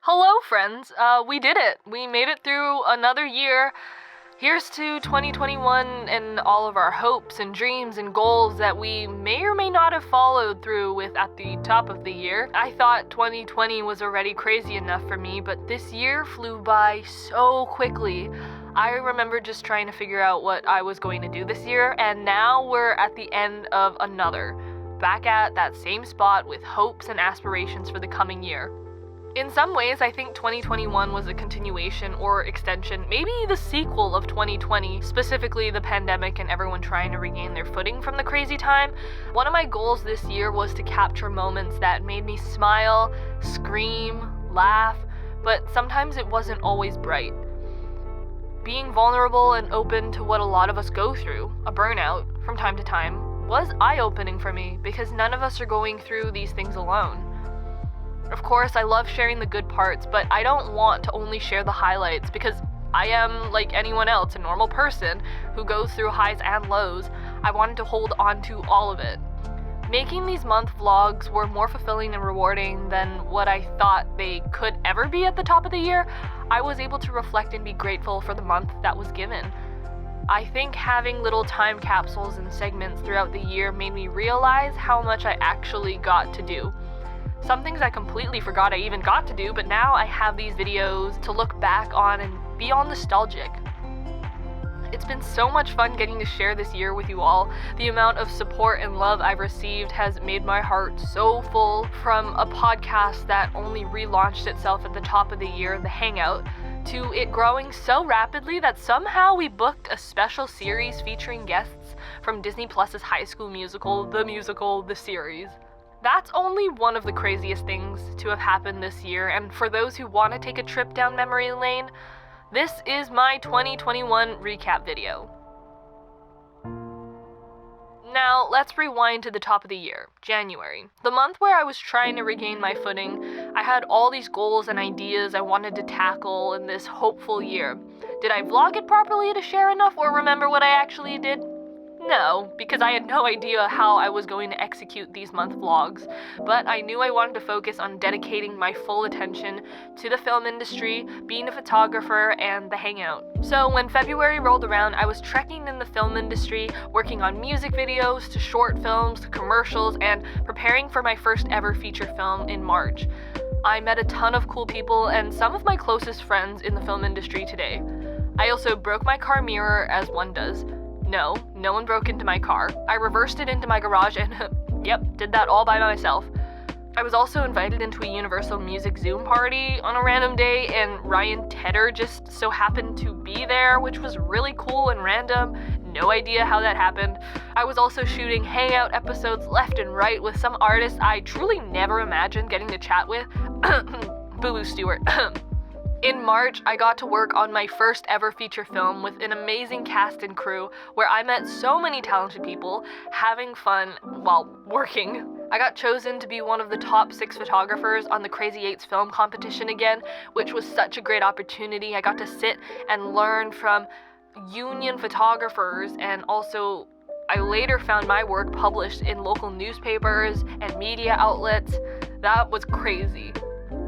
Hello, friends. We did it. We made it through another year. Here's to 2021 and all of our hopes and dreams and goals that we may or may not have followed through with at the top of the year. I thought 2020 was already crazy enough for me, but this year flew by so quickly. I remember just trying to figure out what I was going to do this year, and now we're at the end of another. Back at that same spot with hopes and aspirations for the coming year. In some ways, I think 2021 was a continuation or extension, maybe the sequel of 2020, specifically the pandemic and everyone trying to regain their footing from the crazy time. One of my goals this year was to capture moments that made me smile, scream, laugh, but sometimes it wasn't always bright. Being vulnerable and open to what a lot of us go through, a burnout, from time to time, was eye-opening for me because none of us are going through these things alone. Of course, I love sharing the good parts, but I don't want to only share the highlights because I am, like anyone else, a normal person who goes through highs and lows. I wanted to hold on to all of it. Making these month vlogs were more fulfilling and rewarding than what I thought they could ever be at the top of the year. I was able to reflect and be grateful for the month that was given. I think having little time capsules and segments throughout the year made me realize how much I actually got to do. Some things I completely forgot I even got to do, but now I have these videos to look back on and be all nostalgic. It's been so much fun getting to share this year with you all. The amount of support and love I've received has made my heart so full, from a podcast that only relaunched itself at the top of the year, the HangOut, to it growing so rapidly that somehow we booked a special series featuring guests from Disney Plus's High School Musical, the series. That's only one of the craziest things to have happened this year, and for those who want to take a trip down memory lane, this is my 2021 recap video. Now, let's rewind to the top of the year, January. The month where I was trying to regain my footing. I had all these goals and ideas I wanted to tackle in this hopeful year. Did I vlog it properly to share enough or remember what I actually did? No, because I had no idea how I was going to execute these month vlogs, but I knew I wanted to focus on dedicating my full attention to the film industry, being a photographer, and the hangout. So when February rolled around, I was trekking in the film industry, working on music videos, to short films, to commercials, and preparing for my first ever feature film in March. I met a ton of cool people and some of my closest friends in the film industry today. I also broke my car mirror, as one does. No one broke into my car. I reversed it into my garage and, yep, did that all by myself. I was also invited into a Universal Music Zoom party on a random day, and Ryan Tedder just so happened to be there, which was really cool and random. No idea how that happened. I was also shooting Hangout episodes left and right with some artists I truly never imagined getting to chat with. Boo Stewart. In March, I got to work on my first ever feature film with an amazing cast and crew where I met so many talented people having fun while working. I got chosen to be one of the top 6 photographers on the Crazy 8's film competition again, which was such a great opportunity. I got to sit and learn from union photographers, and also I later found my work published in local newspapers and media outlets. That was crazy.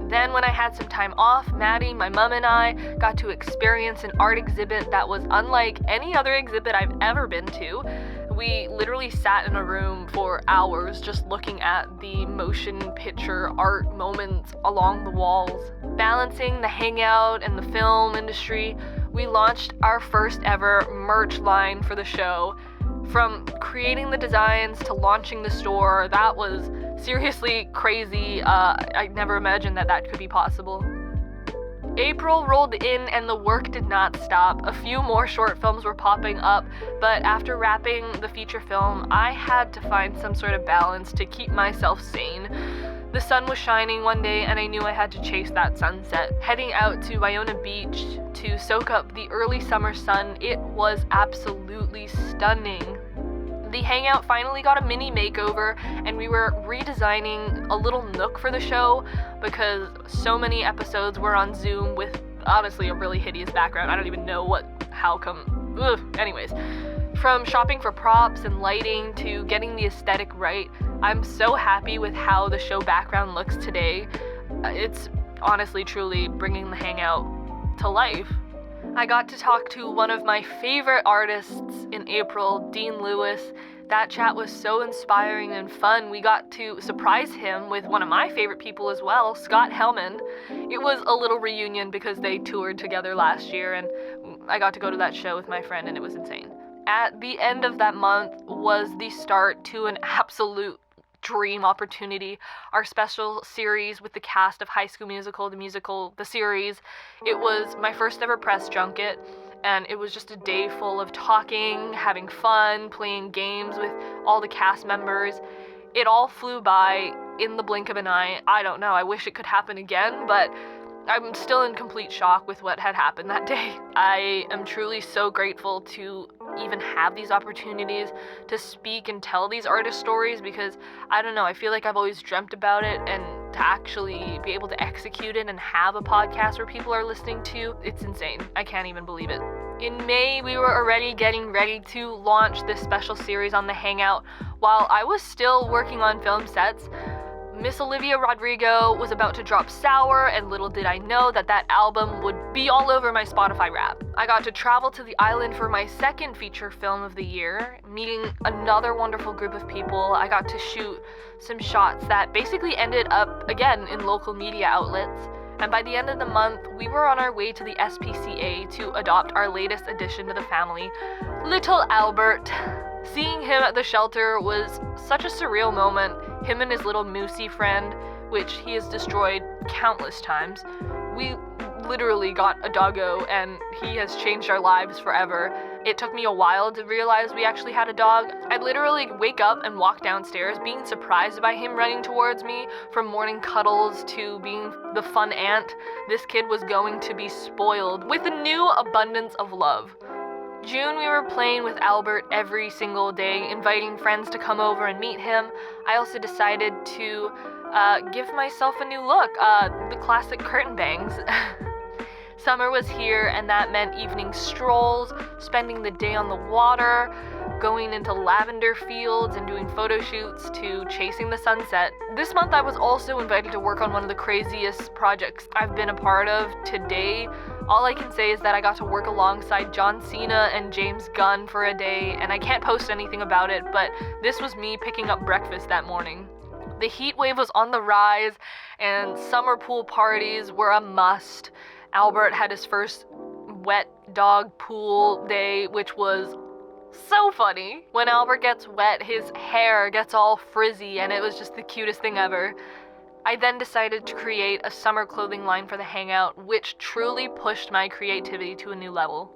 Then when I had some time off, Maddie, my mom, and I got to experience an art exhibit that was unlike any other exhibit I've ever been to. We literally sat in a room for hours just looking at the motion picture art moments along the walls. Balancing the hangout and the film industry, we launched our first ever merch line for the show. From creating the designs to launching the store, that was seriously crazy. I never imagined that could be possible. April rolled in and the work did not stop. A few more short films were popping up, but after wrapping the feature film, I had to find some sort of balance to keep myself sane. The sun was shining one day and I knew I had to chase that sunset. Heading out to Iona Beach to soak up the early summer sun, it was absolutely stunning. The hangout finally got a mini makeover, and we were redesigning a little nook for the show because so many episodes were on Zoom with honestly a really hideous background. I don't even know how come. Anyways, from shopping for props and lighting to getting the aesthetic right, I'm so happy with how the show background looks today. It's honestly, truly bringing the hangout to life. I got to talk to one of my favorite artists in April, Dean Lewis. That chat was so inspiring and fun. We got to surprise him with one of my favorite people as well, Scott Hellman. It was a little reunion because they toured together last year, and I got to go to that show with my friend, and it was insane. At the end of that month was the start to an absolute dream opportunity, our special series with the cast of High School Musical, the series. It was my first ever press junket, and it was just a day full of talking, having fun, playing games with all the cast members. It all flew by in the blink of an eye. I don't know, I wish it could happen again, but I'm still in complete shock with what had happened that day. I am truly so grateful to even have these opportunities to speak and tell these artist stories, because I don't know, I feel like I've always dreamt about it, and to actually be able to execute it and have a podcast where people are listening to, it's insane. I can't even believe it. In May, we were already getting ready to launch this special series on the Hangout. While I was still working on film sets, Miss Olivia Rodrigo was about to drop Sour, and little did I know that that album would be all over my Spotify Wrapped. I got to travel to the island for my second feature film of the year, meeting another wonderful group of people. I got to shoot some shots that basically ended up, again, in local media outlets. And by the end of the month, we were on our way to the SPCA to adopt our latest addition to the family, little Albert. Seeing him at the shelter was such a surreal moment. Him and his little moosey friend, which he has destroyed countless times. We literally got a doggo, and he has changed our lives forever. It took me a while to realize we actually had a dog. I'd literally wake up and walk downstairs being surprised by him running towards me. From morning cuddles to being the fun aunt, this kid was going to be spoiled with a new abundance of love. June, we were playing with Albert every single day, inviting friends to come over and meet him. I also decided to give myself a new look, the classic curtain bangs. Summer was here, and that meant evening strolls, spending the day on the water, going into lavender fields and doing photo shoots, to chasing the sunset. This month I was also invited to work on one of the craziest projects I've been a part of today. All I can say is that I got to work alongside John Cena and James Gunn for a day, and I can't post anything about it, but this was me picking up breakfast that morning. The heat wave was on the rise, and summer pool parties were a must. Albert had his first wet dog pool day, which was so funny. When Albert gets wet, his hair gets all frizzy, and it was just the cutest thing ever. I then decided to create a summer clothing line for the Hangout, which truly pushed my creativity to a new level.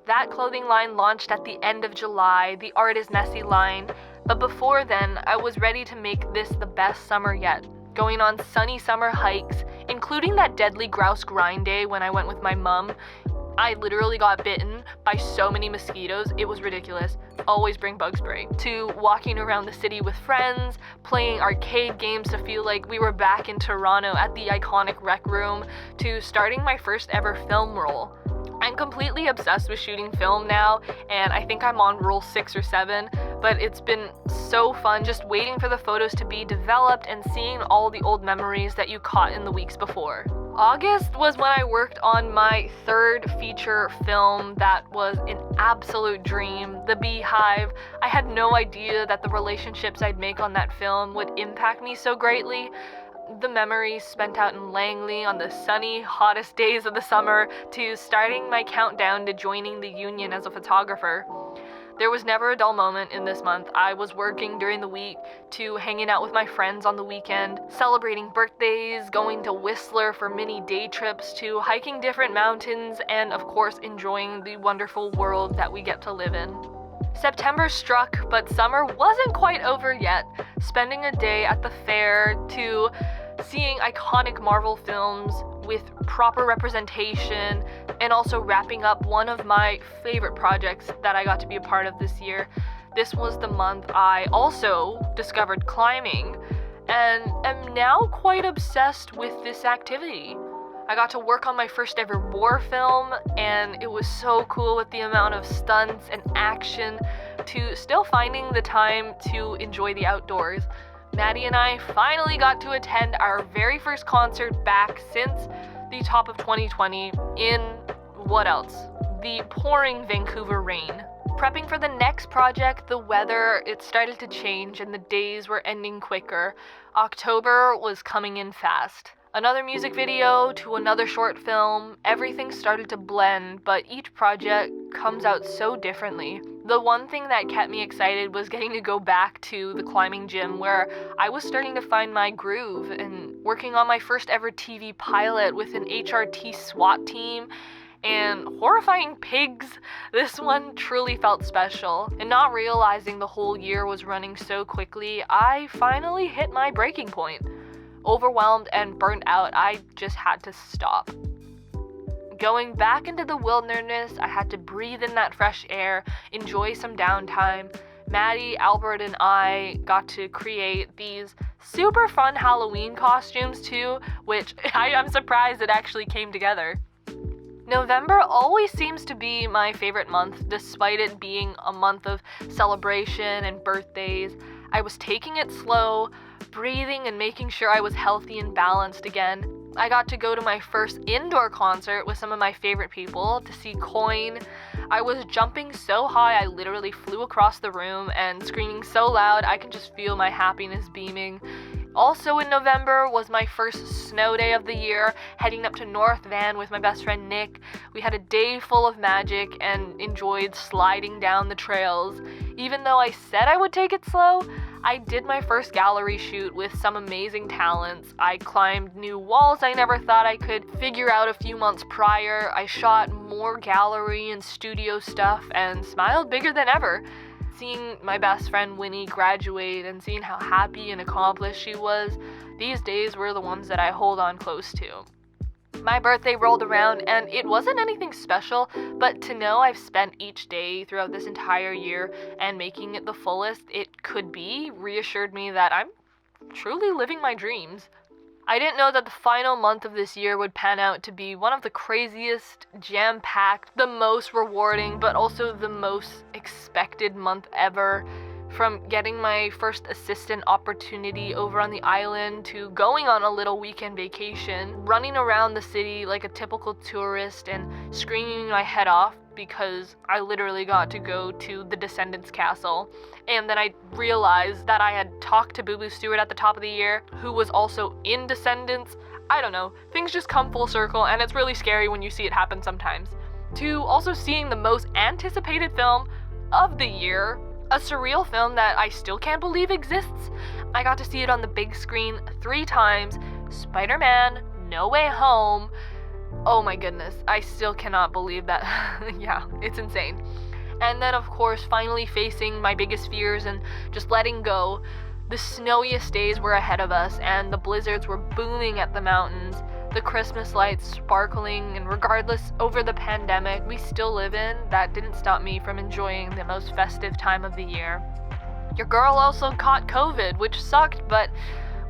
That clothing line launched at the end of July, the Art is Messy line, but before then, I was ready to make this the best summer yet. Going on sunny summer hikes, including that deadly grouse grind day when I went with my mom. I literally got bitten by so many mosquitoes, it was ridiculous. Always bring bug spray. To walking around the city with friends, playing arcade games to feel like we were back in Toronto at the iconic Rec Room, to starting my first ever film role. I'm completely obsessed with shooting film now, and I think I'm on rule 6 or 7, but it's been so fun just waiting for the photos to be developed and seeing all the old memories that you caught in the weeks before. August was when I worked on my third feature film that was an absolute dream, The Beehive. I had no idea that the relationships I'd make on that film would impact me so greatly. The memories spent out in Langley on the sunny, hottest days of the summer, to starting my countdown to joining the union as a photographer. There was never a dull moment in this month. I was working during the week, to hanging out with my friends on the weekend, celebrating birthdays, going to Whistler for mini day trips, to hiking different mountains, and of course enjoying the wonderful world that we get to live in. September struck, but summer wasn't quite over yet. Spending a day at the fair, to seeing iconic Marvel films with proper representation, and also wrapping up one of my favorite projects that I got to be a part of this year. This was the month I also discovered climbing, and am now quite obsessed with this activity. I got to work on my first ever war film, and it was so cool with the amount of stunts and action, to still finding the time to enjoy the outdoors. Maddie and I finally got to attend our very first concert back since the top of 2020 in, what else? The pouring Vancouver rain. Prepping for the next project, the weather, it started to change and the days were ending quicker. October was coming in fast. Another music video to another short film, everything started to blend, but each project comes out so differently. The one thing that kept me excited was getting to go back to the climbing gym where I was starting to find my groove and working on my first ever TV pilot with an HRT SWAT team and horrifying pigs. This one truly felt special. And not realizing the whole year was running so quickly, I finally hit my breaking point. Overwhelmed and burnt out, I just had to stop. Going back into the wilderness, I had to breathe in that fresh air, enjoy some downtime. Maddie, Albert, and I got to create these super fun Halloween costumes too, which I'm surprised it actually came together. November always seems to be my favorite month, despite it being a month of celebration and birthdays. I was taking it slow, breathing and making sure I was healthy and balanced again. I got to go to my first indoor concert with some of my favorite people to see Coin. I was jumping so high I literally flew across the room and screaming so loud I can just feel my happiness beaming. Also in November was my first snow day of the year, heading up to North Van with my best friend Nick. We had a day full of magic and enjoyed sliding down the trails. Even though I said I would take it slow, I did my first gallery shoot with some amazing talents. I climbed new walls I never thought I could figure out a few months prior. I shot more gallery and studio stuff and smiled bigger than ever. Seeing my best friend Winnie graduate and seeing how happy and accomplished she was, these days were the ones that I hold on close to. My birthday rolled around and it wasn't anything special, but to know I've spent each day throughout this entire year and making it the fullest it could be reassured me that I'm truly living my dreams. I didn't know that the final month of this year would pan out to be one of the craziest, jam-packed, the most rewarding, but also the most expected month ever. From getting my first assistant opportunity over on the island to going on a little weekend vacation, running around the city like a typical tourist and screaming my head off because I literally got to go to the Descendants Castle. And then I realized that I had talked to Boo Boo Stewart at the top of the year, who was also in Descendants. I don't know, things just come full circle and it's really scary when you see it happen sometimes. To also seeing the most anticipated film of the year, a surreal film that I still can't believe exists. I got to see it on the big screen 3 times, Spider-Man, No Way Home. Oh my goodness, I still cannot believe that. Yeah, it's insane. And then of course, finally facing my biggest fears and just letting go. The snowiest days were ahead of us and the blizzards were booming at the mountains. The Christmas lights sparkling, and regardless over the pandemic we still live in, that didn't stop me from enjoying the most festive time of the year. Your girl also caught COVID, which sucked, but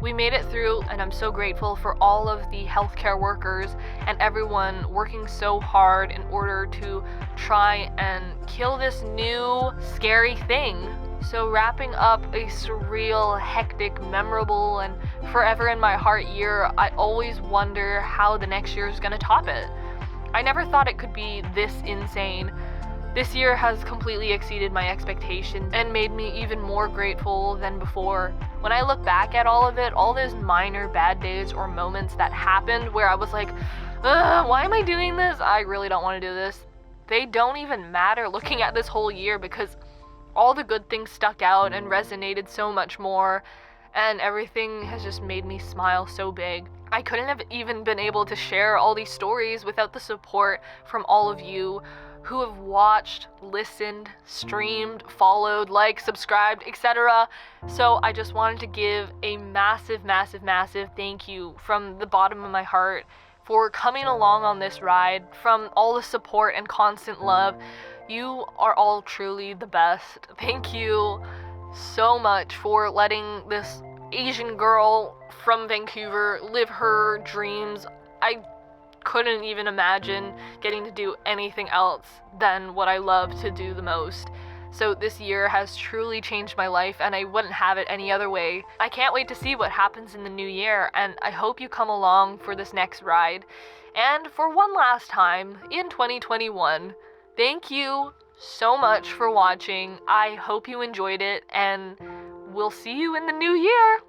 we made it through, and I'm so grateful for all of the healthcare workers and everyone working so hard in order to try and kill this new, scary thing. So wrapping up a surreal, hectic, memorable, and forever in my heart year, I always wonder how the next year is gonna top it. I never thought it could be this insane. This year has completely exceeded my expectations and made me even more grateful than before. When I look back at all of it, all those minor bad days or moments that happened where I was like, why am I doing this? I really don't want to do this. They don't even matter looking at this whole year because all the good things stuck out and resonated so much more, and everything has just made me smile so big. I couldn't have even been able to share all these stories without the support from all of you who have watched, listened, streamed, followed, liked, subscribed, etc. So I just wanted to give a massive, massive, massive thank you from the bottom of my heart for coming along on this ride, from all the support and constant love. You are all truly the best. Thank you so much for letting this Asian girl from Vancouver live her dreams. I couldn't even imagine getting to do anything else than what I love to do the most. So this year has truly changed my life, and I wouldn't have it any other way. I can't wait to see what happens in the new year, and I hope you come along for this next ride. And for one last time, in 2021, thank you so much for watching. I hope you enjoyed it, and we'll see you in the new year.